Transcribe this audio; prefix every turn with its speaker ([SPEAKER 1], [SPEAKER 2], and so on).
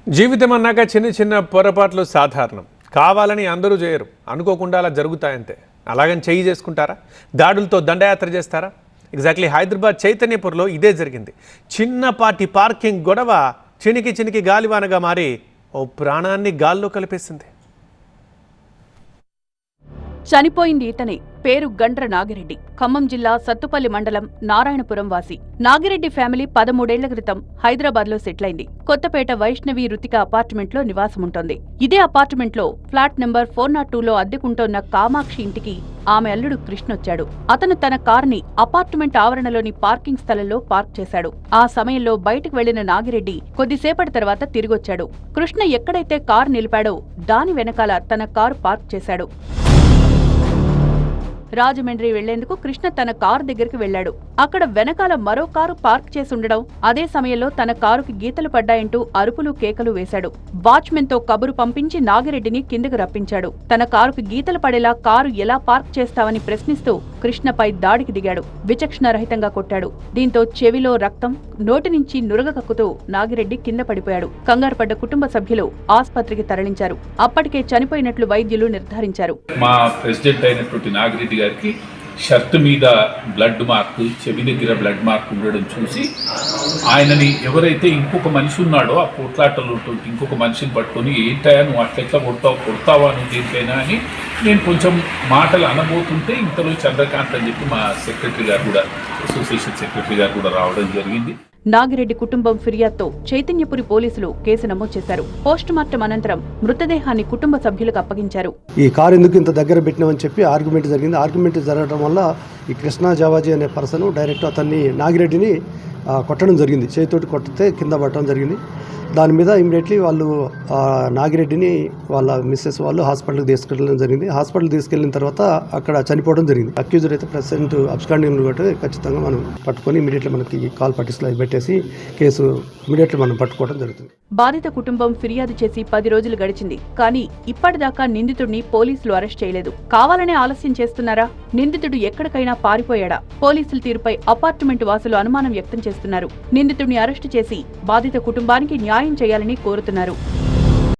[SPEAKER 1] జీవితం అన్నాక చిన్న చిన్న పొరపాట్లు సాధారణం. కావాలని అందరూ చేయరు, అనుకోకుండా అలా జరుగుతాయంతే. అలాగని చెయ్యి చేసుకుంటారా? దాడులతో దండయాత్ర చేస్తారా? ఎగ్జాక్ట్లీ హైదరాబాద్ చైతన్యపూర్లో ఇదే జరిగింది. చిన్నపాటి పార్కింగ్ గొడవ చినికి చినికి గాలివానగా మారి ఓ ప్రాణాన్ని గాల్లో కలిపేసింది.
[SPEAKER 2] చనిపోయింది ఇతనే. పేరు గండ్ర నాగిరెడ్డి. ఖమ్మం జిల్లా సత్తుపల్లి మండలం నారాయణపురం వాసి. నాగిరెడ్డి ఫ్యామిలీ 13 ఏళ్ల క్రితం హైదరాబాద్ లో సెటిల్ అయింది. కొత్తపేట వైష్ణవి రుతిక అపార్ట్మెంట్లో నివాసముంటోంది. ఇదే అపార్ట్మెంట్లో ఫ్లాట్ నెంబర్ 402లో అద్దెకుంటోన్న కామాక్షి ఇంటికి ఆమె అల్లుడు కృష్ణొచ్చాడు. అతను తన కారుని అపార్ట్మెంట్ ఆవరణలోని పార్కింగ్ స్థలంలో పార్క్ చేశాడు. ఆ సమయంలో బయటకు వెళ్లిన నాగిరెడ్డి కొద్దిసేపటి తర్వాత తిరిగొచ్చాడు. కృష్ణ ఎక్కడైతే కారు నిలిపాడో దాని వెనకాల తన కారు పార్క్ చేశాడు. రాజమండ్రి వెళ్లేందుకు కృష్ణ తన కారు దగ్గరికి వెళ్లాడు. అక్కడ వెనకాల మరో కారు పార్క్ చేసుండడం, అదే సమయంలో తన కారుకి గీతలు పడ్డాయంటూ అరుపులు కేకలు వేశాడు. వాచ్మెన్ తో కబురు పంపించి నాగిరెడ్డిని కిందకు రప్పించాడు. తన కారుకి గీతలు పడేలా కారు ఎలా పార్క్ చేస్తావని ప్రశ్నిస్తూ కృష్ణపై దాడికి దిగాడు. విచక్షణ రహితంగా కొట్టాడు. దీంతో చెవిలో రక్తం, నోటి నుంచి నురగ కక్కుతూ నాగిరెడ్డి కింద పడిపోయాడు. కంగారు పడ్డ కుటుంబ సభ్యులు ఆస్పత్రికి తరలించారు. అప్పటికే చనిపోయినట్లు వైద్యులు నిర్ధారించారు.
[SPEAKER 3] మా ప్రెసిడెంట్ అయినటువంటి నాగిరెడ్డి గారికి షర్ట్ మీద బ్లడ్ మార్క్, చెవి దగ్గర బ్లడ్ మార్క్ ఉండడం చూసి ఆయనని ఎవరైతే ఇంకొక మనిషి ఉన్నాడో ఆ పోట్లాటలో ఇంకొక మనిషిని పట్టుకొని ఏంటయా నువ్వు అట్లెట్లా కొడతావా నువ్వు దేనికైనా అని నేను కొంచెం మాటలు అనబోతుంటే ఇంతలో చంద్రకాంత్ అని చెప్పి మా సెక్రటరీ గారు కూడా, అసోసియేషన్ సెక్రటరీ గారు కూడా రావడం జరిగింది.
[SPEAKER 2] నాగిరెడ్డి కుటుంబం ఫిర్యాదుతో చైతన్యపురి పోలీసులు కేసు నమోదు చేశారు. పోస్టుమార్టం అనంతరం మృతదేహాన్ని కుటుంబ సభ్యులకు అప్పగించారు.
[SPEAKER 4] ఈ కారు ఎందుకు ఇంత దగ్గర పెట్టినామని చెప్పి ఆర్గ్యుమెంట్ జరిగింది. ఆర్గ్యుమెంట్ జరగడం వల్ల ఈ కృష్ణా జావాజీ అనే పర్సన్ డైరెక్ట్ అతన్ని నాగిరెడ్డిని కొట్టడం జరిగింది. చేతితోటి కొట్టితే కింద పట్టడం జరిగింది. దాని మీద ఇమీడియట్లీ వాళ్ళు నాగిరెడ్డిని వాళ్ళ మిస్సెస్ వాళ్ళు హాస్పిటల్కి తీసుకెళ్ళడం జరిగింది. హాస్పిటల్ తీసుకెళ్లిన తర్వాత అక్కడ చనిపోవడం జరిగింది. అక్యూజర్ అయితే ప్రెసెంట్ అబ్స్కాండింగ్ కాబట్టి ఖచ్చితంగా మనం పట్టుకొని ఇమీడియట్లీ మనకి కాల్ పట్టిస్లో పెట్టేసి కేసు ఇమీడియట్లీ మనం పట్టుకోవడం జరుగుతుంది.
[SPEAKER 2] బాధిత కుటుంబం ఫిర్యాదు చేసి 10 రోజులు గడిచింది. కానీ ఇప్పటిదాకా నిందితుడిని పోలీసులు అరెస్ట్ చేయలేదు. కావాలనే ఆలస్యం చేస్తున్నారా? నిందితుడు ఎక్కడికైనా పారిపోయాడా? పోలీసుల తీరుపై అపార్ట్మెంట్ వాసులు అనుమానం వ్యక్తం చేస్తున్నారు. నిందితుడిని అరెస్టు చేసి బాధిత కుటుంబానికి న్యాయం చేయాలని కోరుతున్నారు.